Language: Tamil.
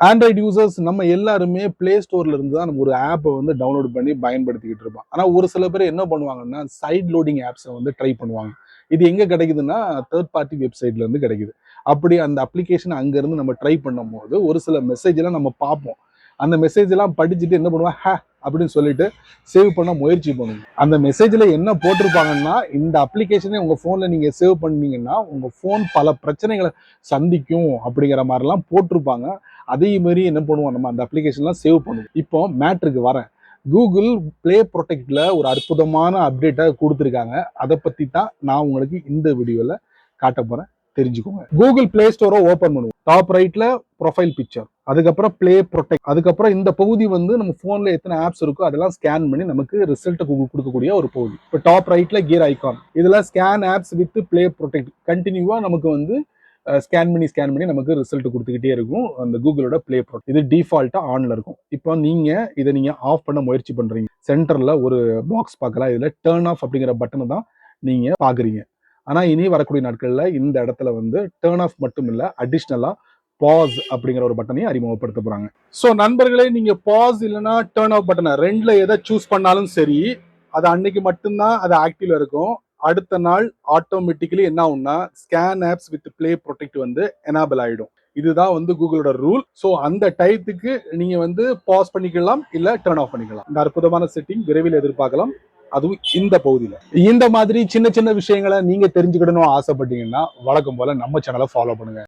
ஆண்ட்ராய்டு யூசர்ஸ் நம்ம எல்லாருமே பிளே ஸ்டோர்ல இருந்து தான் நம்ம ஒரு ஆப்பை வந்து டவுன்லோட் பண்ணி பயன்படுத்திக்கிட்டு இருப்போம். ஆனா ஒரு சில பேர் என்ன பண்ணுவாங்கன்னா சைட் லோடிங் ஆப்ஸை வந்து ட்ரை பண்ணுவாங்க. இது எங்க கிடைக்குதுன்னா தேர்ட் பார்ட்டி வெப்சைட்ல இருந்து கிடைக்குது. அப்படி அந்த அப்ளிகேஷன் அங்க இருந்து நம்ம ட்ரை பண்ணும் போது ஒரு சில மெசேஜ் எல்லாம் நம்ம பார்ப்போம். அந்த மெசேஜ் எல்லாம் படிச்சுட்டு என்ன பண்ணுவோம், ஹே அப்படின்னு சொல்லிட்டு சேவ் பண்ண முயற்சி பண்ணுங்க. அந்த மெசேஜ்ல என்ன போட்டிருப்பாங்கன்னா, இந்த அப்ளிகேஷனை உங்க போன்ல நீங்க சேவ் பண்ணீங்கன்னா உங்க போன் பல பிரச்சனைகளை சந்திக்கும் அப்படிங்கிற மாதிரிலாம் போட்டிருப்பாங்க. அதே மாதிரி என்ன பண்ணுவோம், நம்ம அந்த அப்ளிகேஷன்லாம் சேவ் பண்ணுவோம். இப்போ மேட்ருக்கு வரேன். கூகுள் பிளே ப்ரொடெக்ட்ல ஒரு அற்புதமான அப்டேட்டை கொடுத்துருக்காங்க. அதை பத்தி தான் நான் உங்களுக்கு இந்த வீடியோல காட்ட போறேன், தெரிஞ்சுக்கோங்க. கூகுள் பிளே ஸ்டோரை ஓபன் பண்ணுவோம். டாப் ரைட்ல ப்ரொஃபைல் பிக்சர், அதுக்கப்புறம் பிளே ப்ரொடெக்ட், அதுக்கப்புறம் இந்த பகுதி வந்து நம்ம போன்ல எத்தனை ஆப்ஸ் இருக்கோ அதெல்லாம் ஸ்கேன் பண்ணி நமக்கு ரிசல்ட் கொடுக்கக்கூடிய ஒரு பகுதி. இப்போ டாப் ரைட்ல கியர் ஐகான், இதுல scan apps with Play Protect கண்டினியூவா நமக்கு வந்து ஸ்கேன் பண்ணி நமக்கு ரிசல்ட் கொடுத்துக்கிட்டே இருக்கும். அந்த கூகுளோட பிளே ப்ரொடெக்ட் இது டிஃபால்ட்டா ஆன்ல இருக்கும். இப்போ இதை நீங்க ஆஃப் பண்ண முயற்சி பண்றீங்க. சென்டர்ல ஒரு பாக்ஸ் பார்க்கலாம். இதுல டர்ன் ஆஃப் அப்படிங்கிற பட்டனை தான் நீங்க பாக்குறீங்க. ஆனா இனி வரக்கூடிய நாட்கள்ல இந்த இடத்துல வந்து டர்ன் ஆஃப் மட்டும் இல்ல, அடிஷ்னலா பாஸ் அப்படிங்கிற ஒரு பட்டனையும் அறிமுகப்படுத்த போறாங்க. ஸோ நண்பர்களே, நீங்க பாஸ் இல்லைன்னா டர்ன் ஆஃப் பட்டனை ரெண்டுல எதை சூஸ் பண்ணாலும் சரி, அது அன்னைக்கு மட்டும்தான் அது ஆக்டிவ்ல இருக்கும். அடுத்த நாள் ஆட்டோமேட்டிக்கலி என்ன ஆகும்னா scan apps with Play protect வந்து எனேபிள் ஆயிடும். இதுதான் வந்து கூகுளோட ரூல். ஸோ அந்த டயத்துக்கு நீங்க வந்து பாஸ் பண்ணிக்கலாம், இல்ல டர்ன் ஆஃப் பண்ணிக்கலாம். இந்த அற்புதமான செட்டிங் விரைவில் எதிர்பார்க்கலாம், அதுவும் இந்த பகுதியில. இந்த மாதிரி சின்ன சின்ன விஷயங்களை நீங்க தெரிஞ்சுக்கணும்னு ஆசைப்பட்டீங்கன்னா வழக்கம் போல நம்ம சேனலை ஃபாலோ பண்ணுங்க.